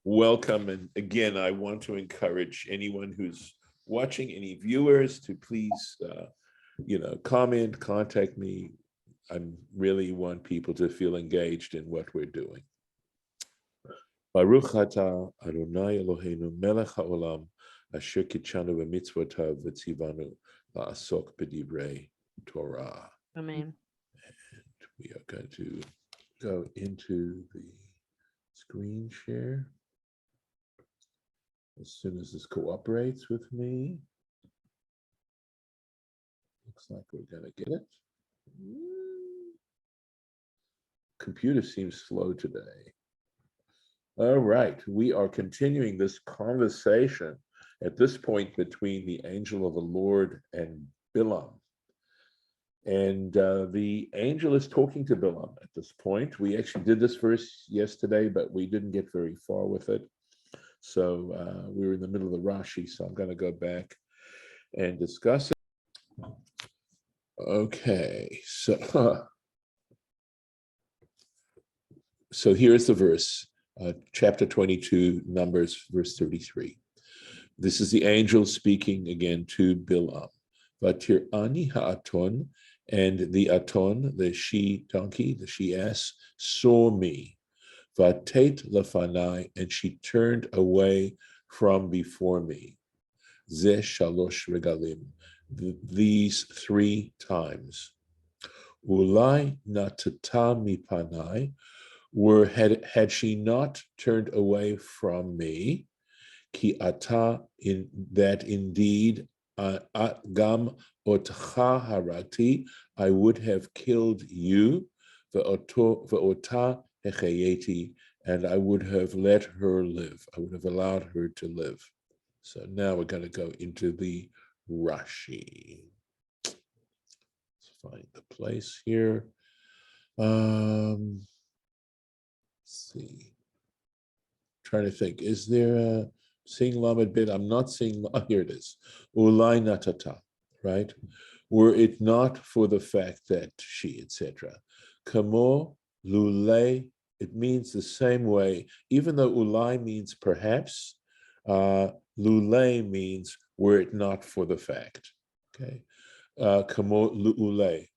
welcome. And again, I want to encourage anyone who's watching, any viewers, to please, comment, contact me. I really want people to feel engaged in what we're doing. Baruch atah Adonai Eloheinu melech haolam asher kitshanu b'mitzvotav v'tzivanu la'asok b'divrei Torah. Amen. And we are going to go into the screen share as soon as this cooperates with me. Looks like we're going to get it. Computer seems slow today. All right, we are continuing this conversation at this point between the angel of the Lord and Bilam. And the angel is talking to Bilam at this point. We actually did this verse yesterday, but we didn't get very far with it. So we were in the middle of the Rashi, so I'm going to go back and discuss it. Okay, so here's the verse, chapter 22, Numbers, verse 33. This is the angel speaking again to Bilam. Vatir ani ha'aton, and the aton, the she donkey, the she ass, saw me. Vatet lefanai, and she turned away from before me. Ze shalosh regalim, these 3 times. Ulai natata mipanai, had she not turned away from me, ki ata, in that indeed gam otcha harati, I would have killed you, ve'ota hechayeti, and I would have let her live. I would have allowed her to live. So now we're going to go into the Rashi. Let's find the place here. Let's see. Trying to think, is there a seeing Lamed bit? I'm not seeing, here it is. Ulai natata, right? Were it not for the fact that she, etc. Kamo lulei, it means the same way, even though ulai means perhaps, lulei means were it not for the fact. Okay. Kamo lulei.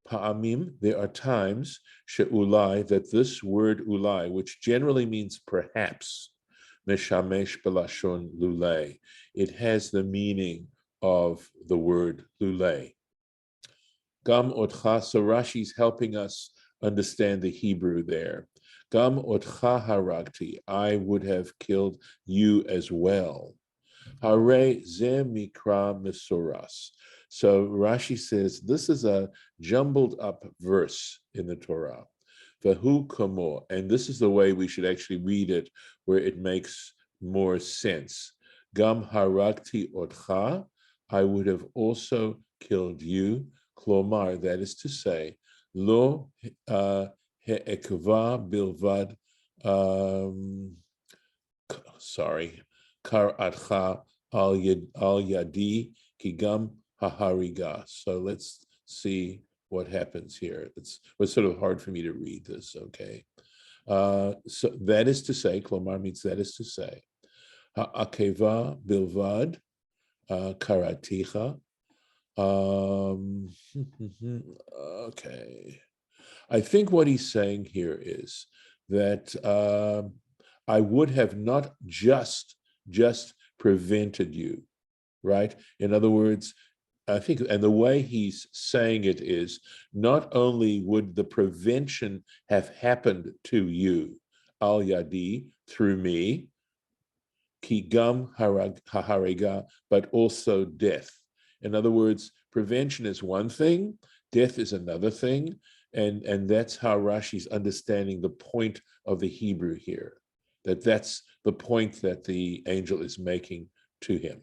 Pa'amim, there are times, she'ulai, that this word ulai, which generally means perhaps, meshamesh belashon lulei, it has the meaning of the word lulei. Gam otcha, so Rashi's helping us understand the Hebrew there. Gam otcha haragti, I would have killed you as well. Hare ze mikra mesuras. So Rashi says this is a jumbled up verse in the Torah. Vahu kamo, and this is the way we should actually read it, where it makes more sense. Gam haragti otcha, I would have also killed you. Klomar, that is to say, lo he'ekva bilvad, kar atcha al yadi kigam hahariga. So let's see what happens here. It was sort of hard for me to read this, okay? So that is to say, klomar means that is to say, ha'akeva bilvad karaticha. Okay. I think what he's saying here is that I would have not just prevented you, right? In other words, I think, and the way he's saying it is, not only would the prevention have happened to you, al yadi, through me, ki gam hahariga, but also death. In other words, prevention is one thing, death is another thing, and that's how Rashi's understanding the point of the Hebrew here, that's the point that the angel is making to him.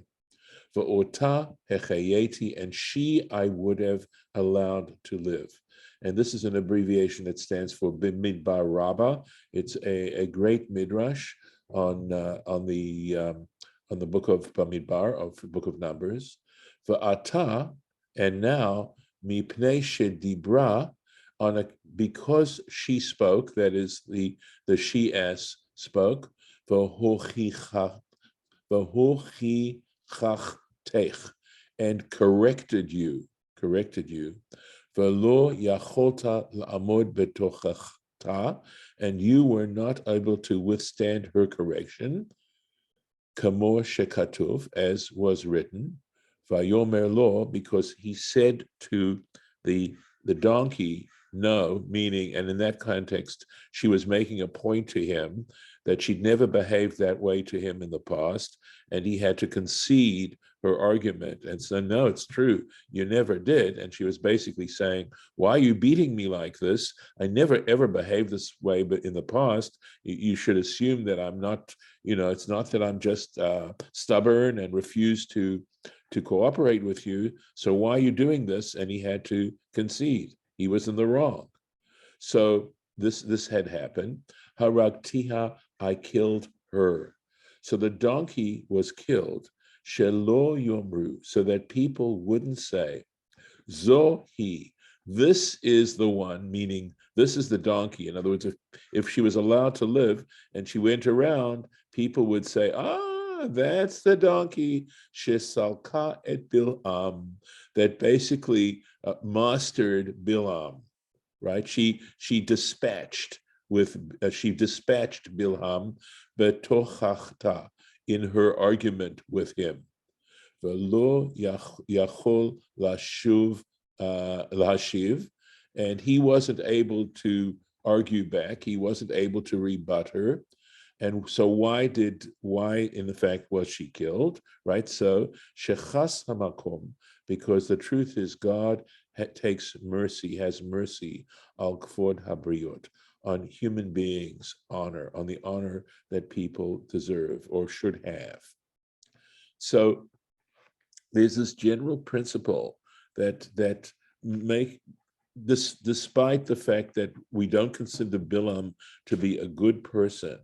V'ota hechayeti, and she I would have allowed to live. And this is an abbreviation that stands for Bimidbar Rabbah. It's a great midrash on the book of Bamidbar, of the book of Numbers. V'ata, and now mipnei shedibra, because she spoke, that is the she-ass spoke, v'hochichachtech, and corrected you, v'lo yacholta la'amod betochachta, and you were not able to withstand her correction, kamo shekatuv, as was written, vayomer lo, because he said to the donkey, no, meaning, and in that context, she was making a point to him that she'd never behaved that way to him in the past, and he had to concede her argument and say, no, it's true, you never did. And she was basically saying, why are you beating me like this? I never ever behaved this way, but in the past, you should assume that I'm not, it's not that I'm just stubborn and refuse to cooperate with you. So why are you doing this? And he had to concede. He was in the wrong. So this had happened. Haragtiha, I killed her. So the donkey was killed. Shelo yomru, so that people wouldn't say, Zohi, this is the one, meaning this is the donkey. In other words, if she was allowed to live and she went around, people would say, that's the donkey, Shesalka et Bilam, that basically mastered Bilam, right? She dispatched Bilham betochachta, in her argument with him. V'lo yachol lashiv, and he wasn't able to argue back. He wasn't able to rebut her. And so why in effect was she killed, right? So shechas hamakom, because the truth is God has mercy al kvod habriot, on human beings' honor, on the honor that people deserve or should have. So there's this general principle that make this, despite the fact that we don't consider Bilam to be a good person,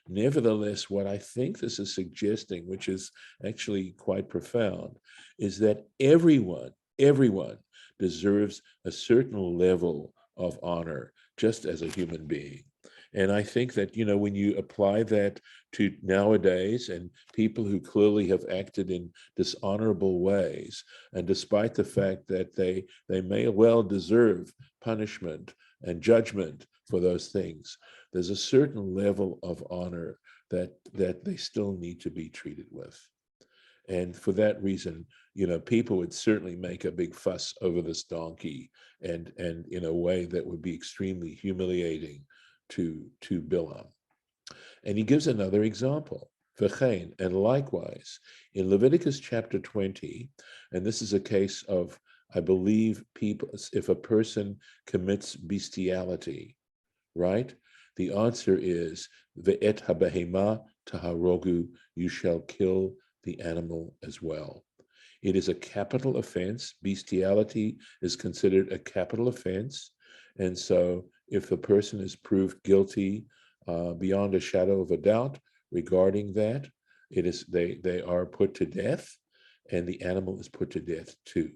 nevertheless, what I think this is suggesting, which is actually quite profound, is that everyone deserves a certain level of honor, just as a human being. And I think that, when you apply that to nowadays and people who clearly have acted in dishonorable ways, and despite the fact that they may well deserve punishment and judgment for those things, there's a certain level of honor that they still need to be treated with. And for that reason, people would certainly make a big fuss over this donkey, and in a way that would be extremely humiliating to Bilam. And he gives another example, v'chein, and likewise, in Leviticus chapter 20, and this is a case of, I believe, people, if a person commits bestiality, right? The answer is, ve'et habehema taharogu, you shall kill the animal as well. It is a capital offense. Bestiality is considered a capital offense. And so if a person is proved guilty beyond a shadow of a doubt regarding that, they are put to death, and the animal is put to death too.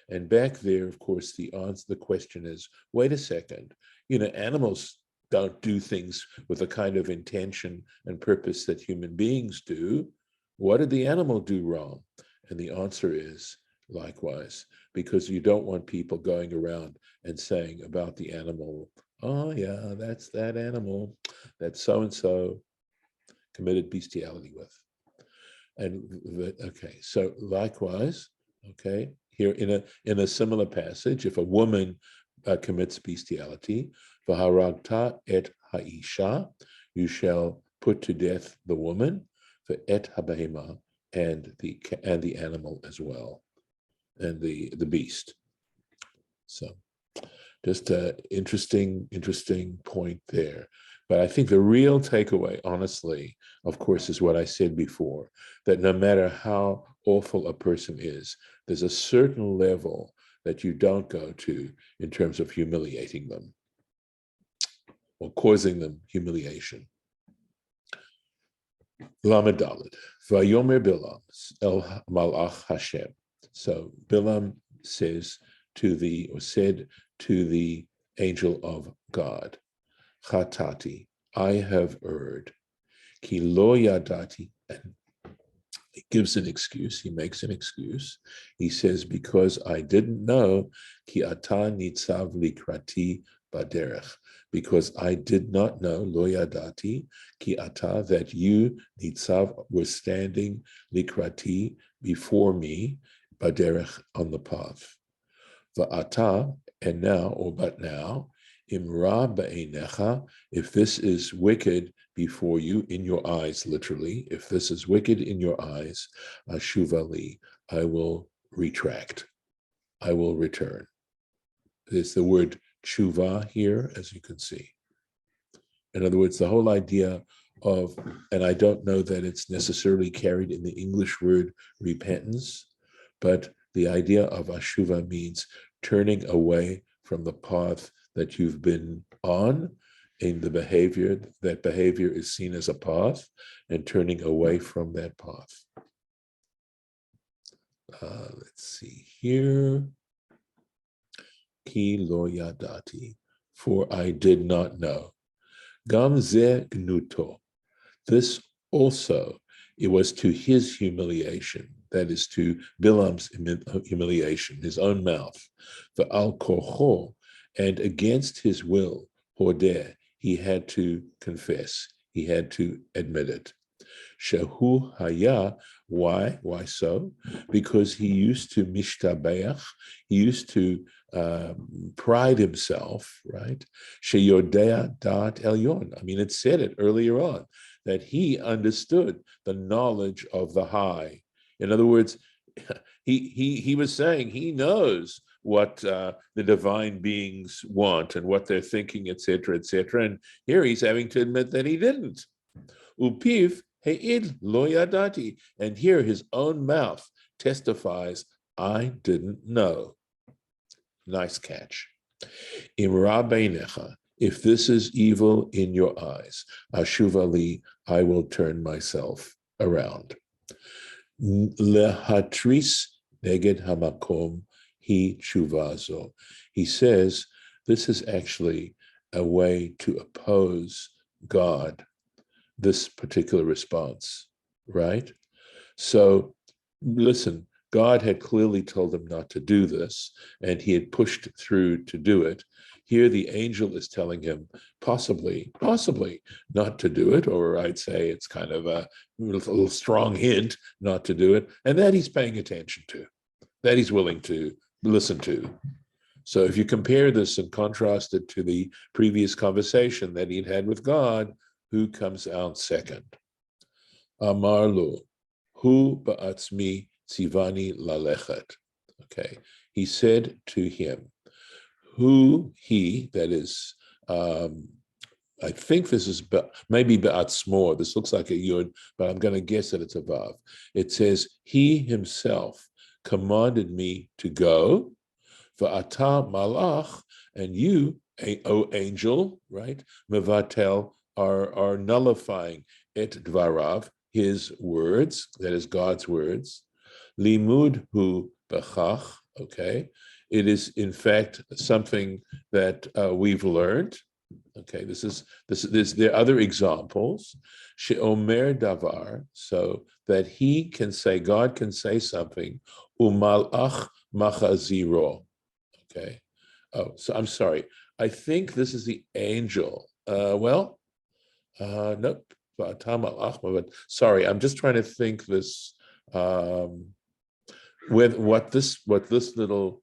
And back there, of course, the question is, wait a second, animals don't do things with the kind of intention and purpose that human beings do. What did the animal do wrong? And the answer is, likewise, because you don't want people going around and saying about the animal, oh yeah, that's that animal that so-and-so committed bestiality with. And okay, so likewise, okay, here in a similar passage, if a woman commits bestiality, v'haragta et ha'isha, you shall put to death the woman, v'et habehema, and the animal as well, and the beast. So just an interesting point there. But I think the real takeaway, honestly, of course, is what I said before, that no matter how awful a person is, there's a certain level that you don't go to in terms of humiliating them or causing them humiliation. Lamed Dalet, Vayomer Bilam el Malach Hashem. So Bilam said to the angel of God, Chatati, I have erred. Ki lo yadati, and he gives an excuse. He makes an excuse. He says, because I didn't know, ki ata nitzav likrati baderech, because I did not know, lo yadati, ki ata, that you, nitzav, were standing likrati, before me, baderech, on the path. Va'ata, and now, or but now, imra ba'einecha, if this is wicked before you, in your eyes, literally, if this is wicked in your eyes, ashuvali, I will retract, I will return. There's the word tshuva here, as you can see. In other words, the whole idea of, and I don't know that it's necessarily carried in the English word repentance, but the idea of ashuva means turning away from the path that you've been on in the behavior. That behavior is seen as a path, and turning away from that path. Let's see here. Ki lo yadati, for I did not know. Gam ze gnuto. This also, it was to his humiliation, that is to Bilam's humiliation, his own mouth. The al kocho, and against his will, hodeh, he had to confess, he had to admit it. Shehu haya, why? Why so? Because he used to mishtabeach, he used to pride himself, right? Sheyodea dat elyon. I mean, it said it earlier on, that he understood the knowledge of the high. In other words, he was saying he knows what the divine beings want and what they're thinking, etc., etc. And here he's having to admit that he didn't. Upiv he'id lo yadati, and here his own mouth testifies, I didn't know. Nice catch. Imra beinecha, if this is evil in your eyes, ashuvali, I will turn myself around. Lehatris neged hamakom hi tshuvazo. He says this is actually a way to oppose God, this particular response, right? So listen, God had clearly told him not to do this, and he had pushed through to do it. Here the angel is telling him possibly not to do it, or I'd say it's kind of a little strong hint not to do it, and that he's paying attention to, that he's willing to listen to. So if you compare this and contrast it to the previous conversation that he'd had with God, who comes out second? Amar lo, hu ba'atzmi tzivani lalechet. Okay, he said to him, who he, that is, I think this is maybe ba'atzmo, this looks like a yud, but I'm going to guess that it's a vav. It says, he himself commanded me to go, va'ata malach, and you, O angel, right, mevatel, are nullifying et dvarav, his words, that is God's words. Limud hu bechach, okay. It is in fact something that we've learned. Okay, there are other examples. She'omer davar, so that he can say, God can say something. Umalach machaziro. Okay. Oh, so I'm sorry. I think this is the angel. Nope. But sorry, I'm just trying to think this with what this little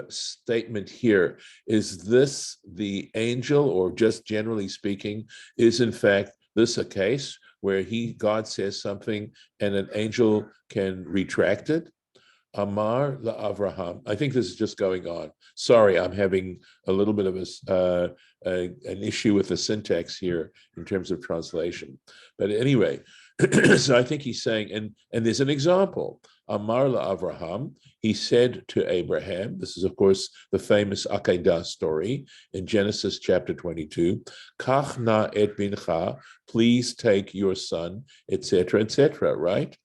statement here, is this the angel, or just generally speaking, is in fact this a case where God says something and an angel can retract it? Amar la'Avraham. I think this is just going on. Sorry, I'm having a little bit of an issue with the syntax here in terms of translation. But anyway, so I think he's saying, and there's an example. Amar la'Avraham, he said to Abraham, this is of course the famous Akedah story in Genesis chapter 22, Kach na et bincha, please take your son, etc., etc., right?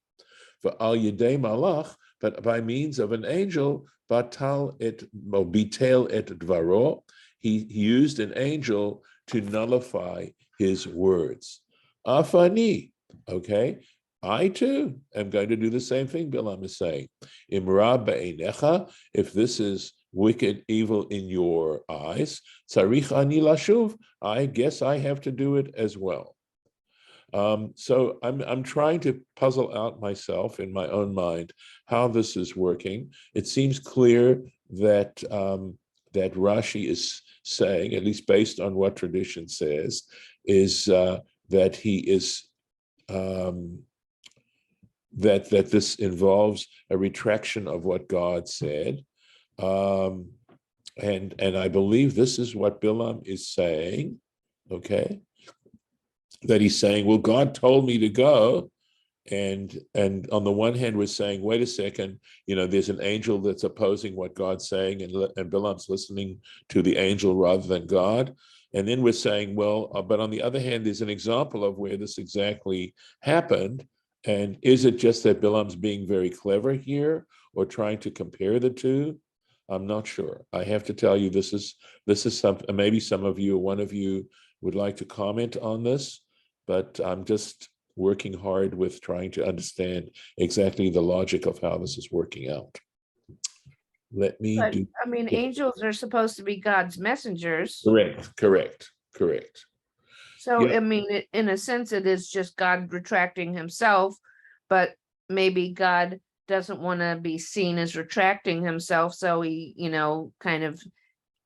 V'al yedei malach, but by means of an angel, batal et bitel et dvaro, he used an angel to nullify his words. Afani. Okay. I too am going to do the same thing Bilam is saying. Imra ba'einecha, if this is wicked, evil in your eyes, tzarich ani lashuv, I guess I have to do it as well. So I'm trying to puzzle out myself in my own mind how this is working. It seems clear that that Rashi is saying, at least based on what tradition says, is that he is that this involves a retraction of what God said, and I believe this is what Bilam is saying. Okay. That he's saying, well, God told me to go. And on the one hand, we're saying, wait a second, there's an angel that's opposing what God's saying, and Bilam's listening to the angel rather than God. And then we're saying, well, but on the other hand, there's an example of where this exactly happened. And is it just that Bilam's being very clever here or trying to compare the two? I'm not sure. I have to tell you, this is something, maybe some of you or one of you would like to comment on this, but I'm just working hard with trying to understand exactly the logic of how this is working out. Let me But do. I mean, angels are supposed to be God's messengers. Correct. So, Yeah. I mean, in a sense, it is just God retracting himself, but maybe God doesn't want to be seen as retracting himself. So he, kind of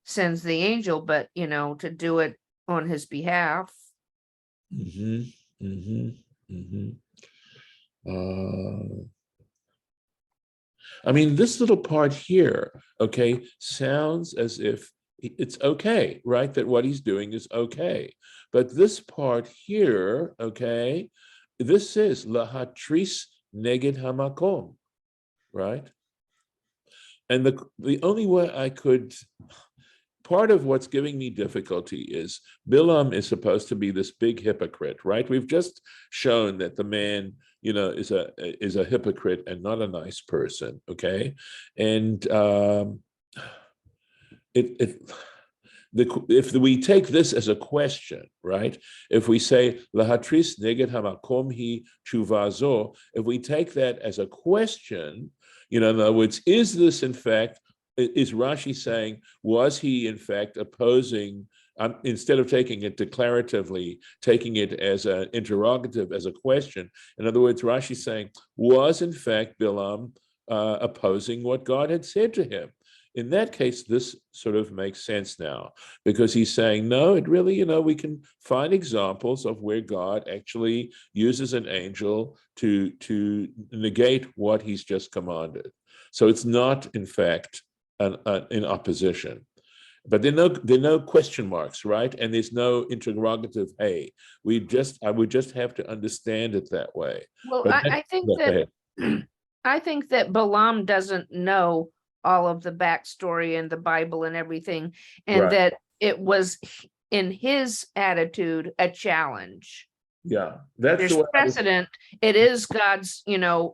sends the angel, but, to do it on his behalf. Mm-hmm. Mm-hmm. Mm-hmm. I mean, this little part here, okay, sounds as if it's okay, right? That what he's doing is okay. But this part here, okay, this says lahatris neged hamakom, right? And the only way I could, part of what's giving me difficulty is Bilam is supposed to be this big hypocrite, right? We've just shown that the man, is a hypocrite and not a nice person, okay? And if we take this as a question, right? If we say lahatris neged hamakom hi chuvazo, if we take that as a question, in other words, is this in fact, is Rashi saying, was he in fact opposing, instead of taking it declaratively, taking it as an interrogative, as a question? In other words, Rashi saying, was in fact Bilam opposing what God had said to him? In that case, this sort of makes sense now, because he's saying, no, it really, we can find examples of where God actually uses an angel to negate what he's just commanded. So it's not, in fact, in opposition. But there are no question marks, right? And there's no interrogative, hey, I would just have to understand it that way. Well, But I think go that ahead. I think that Balaam doesn't know all of the backstory and the Bible and everything, and Right. that it was in his attitude a challenge. Yeah, that's the There's way I was. precedent. It is God's,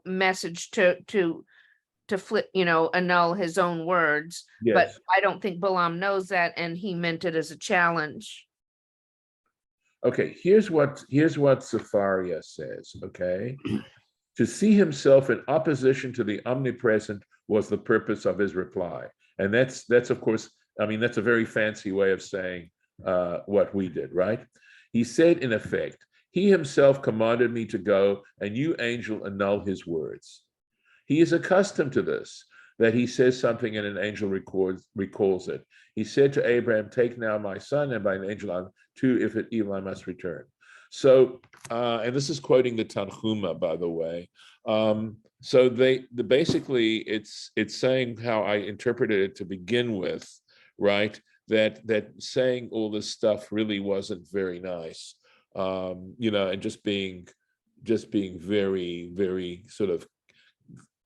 message to flip, annul his own words. But Yes. I don't think Balaam knows that, and he meant it as a challenge. Okay, here's what Safaria says, okay? To see himself in opposition to the omnipresent was the purpose of his reply. And that's of course, I mean, that's a very fancy way of saying what we did, right? He said, in effect, he himself commanded me to go, and you, angel, annul his words. He is accustomed to this, that he says something and an angel recalls it. He said to Abraham, take now my son, and by an angel I'm too, if it evil I must return. So, and this is quoting the Tanhuma, by the way. So basically it's saying how I interpreted it to begin with, right? That saying all this stuff really wasn't very nice, and just being very, very sort of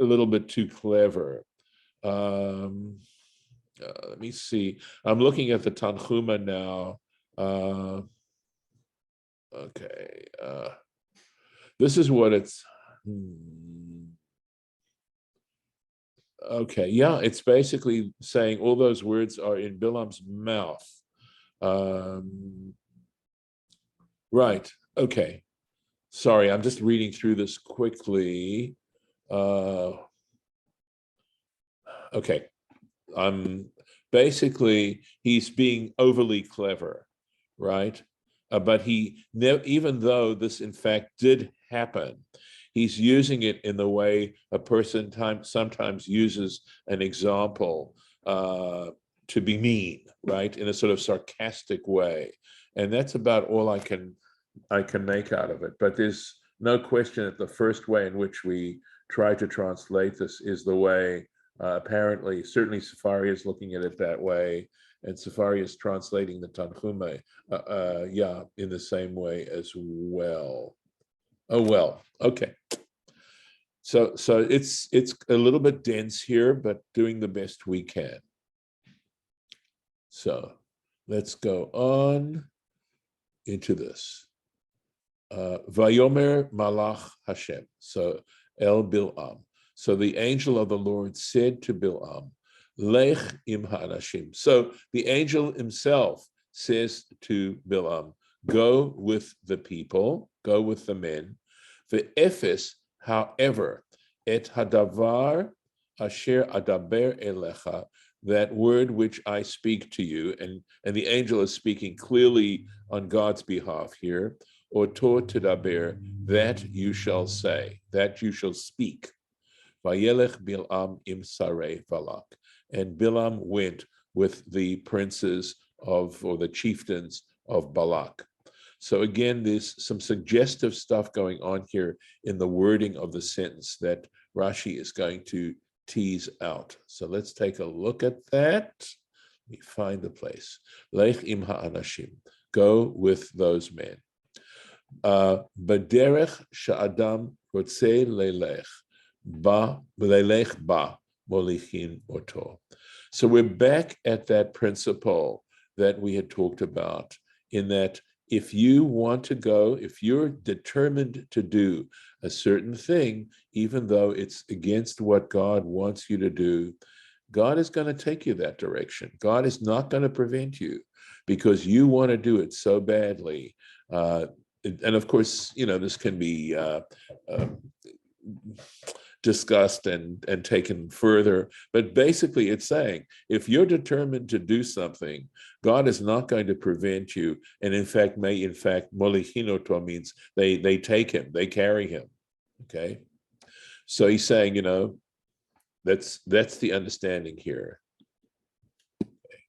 a little bit too clever. Let me see. I'm looking at the Tanhuma now. Okay. This is what it's. Okay. Yeah, it's basically saying all those words are in Bilam's mouth. Right. Okay. sorry, I'm just reading through this quickly. Okay. Basically, he's being overly clever, right? But even though this in fact did happen, he's using it in the way a person sometimes uses an example to be mean, right? In a sort of sarcastic way. And that's about all I can make out of it. But there's no question that the first way in which we try to translate this is the way apparently, certainly Safari is looking at it that way, and Safari is translating the Tanchume, in the same way as well. Oh well, okay. So it's a little bit dense here, but doing the best we can. So let's go on into this. Vayomer Malach Hashem. So El Bil'am. So the angel of the Lord said to Bil'am, Lech im ha'anashim. So the angel himself says to Bil'am, go with the people, go with the men. Ve'efes, however, et hadavar asher adaber elecha, that word which I speak to you, and the angel is speaking clearly on God's behalf here, oto tedaber, that you shall say, that you shall speak. Vayelech Bilam im sarei Balak, and Bilam went with the princes or the chieftains of Balak. So again, there's some suggestive stuff going on here in the wording of the sentence that Rashi is going to tease out. So let's take a look at that. Let me find the place. Lech im ha'anashim, go with those men. B'derech sha'adam rotzei lelech ba molichin oto. So we're back at that principle that we had talked about, in that if you want to go, if you're determined to do a certain thing, even though it's against what God wants you to do, God is going to take you that direction. God is not going to prevent you because you want to do it so badly. And of course, this can be discussed and taken further. But basically, it's saying, if you're determined to do something, God is not going to prevent you. And in fact, molichinoto means they take him, they carry him. Okay. So he's saying, that's the understanding here. Okay.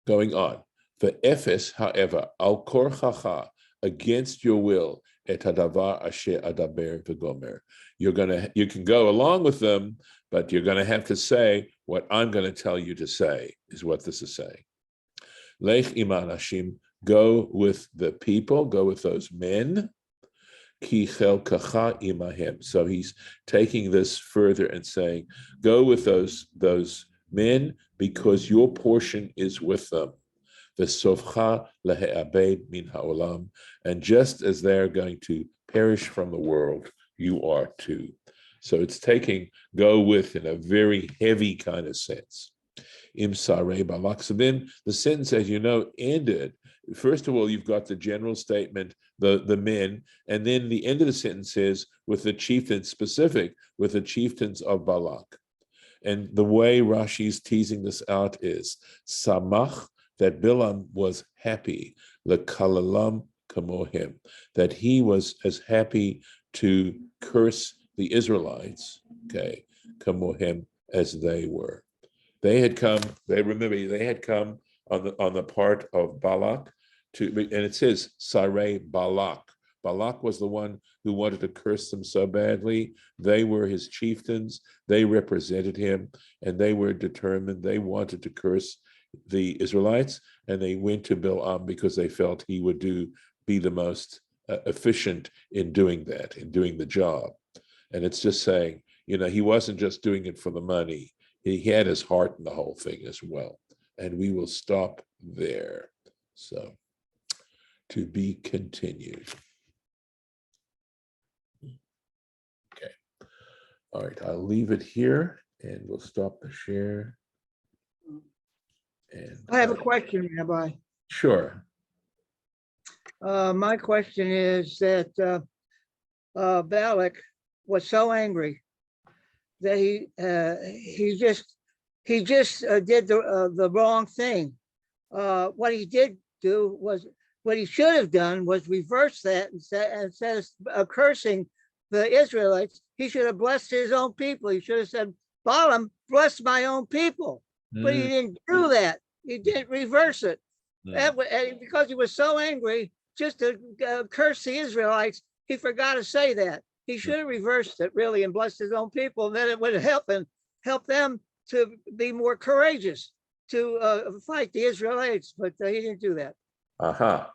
Going on. The Ephes, however, al korchacha, against your will, et hadavar asher adaber v'gomer. You can go along with them, but you're going to have to say what I'm going to tell you to say, is what this is saying. Lech im anashim, go with the people, go with those men. Ki chelkacha imahem. So he's taking this further and saying, go with those men because your portion is with them. V'sofcha lehe'abed min ha'olam, and just as they're going to perish from the world, you are too. So it's taking go with in a very heavy kind of sense. Im sarei Balak. So then the sentence, as you know, ended. First of all, you've got the general statement, the men, and then the end of the sentence says, with the chieftains, specific, with the chieftains of Balak. And the way Rashi's teasing this out is, samach, that Bilam was happy, lekalalam kamohim, that he was as happy to curse the Israelites, okay, kamohim, as they were. They had come on the part of Balak and it says Sarei Balak. Balak was the one who wanted to curse them so badly. They were his chieftains. They represented him, and they were determined. They wanted to curse the Israelites, and they went to Bilam because they felt he would be the most efficient in doing that, in doing the job. And it's just saying, he wasn't just doing it for the money. He had his heart in the whole thing as well. And we will stop there. So, to be continued. Okay. All right, I'll leave it here and we'll stop the share. And I have a question, Rabbi. Sure. My question is that Balak was so angry that he just did the wrong thing. What he did do was, what he should have done was reverse that, and instead of cursing the Israelites, he should have blessed his own people. He should have said, Balaam, bless my own people. But he didn't do that. He didn't reverse it. And because he was so angry just to curse the Israelites, he forgot to say that. He should have reversed it, really, and blessed his own people. And then it would help them to be more courageous to fight the Israelites. But he didn't do that. Uh-huh.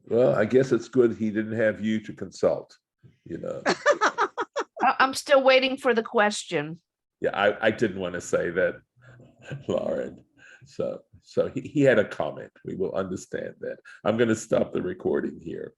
Well, I guess it's good he didn't have you to consult, you know. I'm still waiting for the question. Yeah, I didn't want to say that, Lauren. So he had a comment. We will understand that. I'm going to stop the recording here.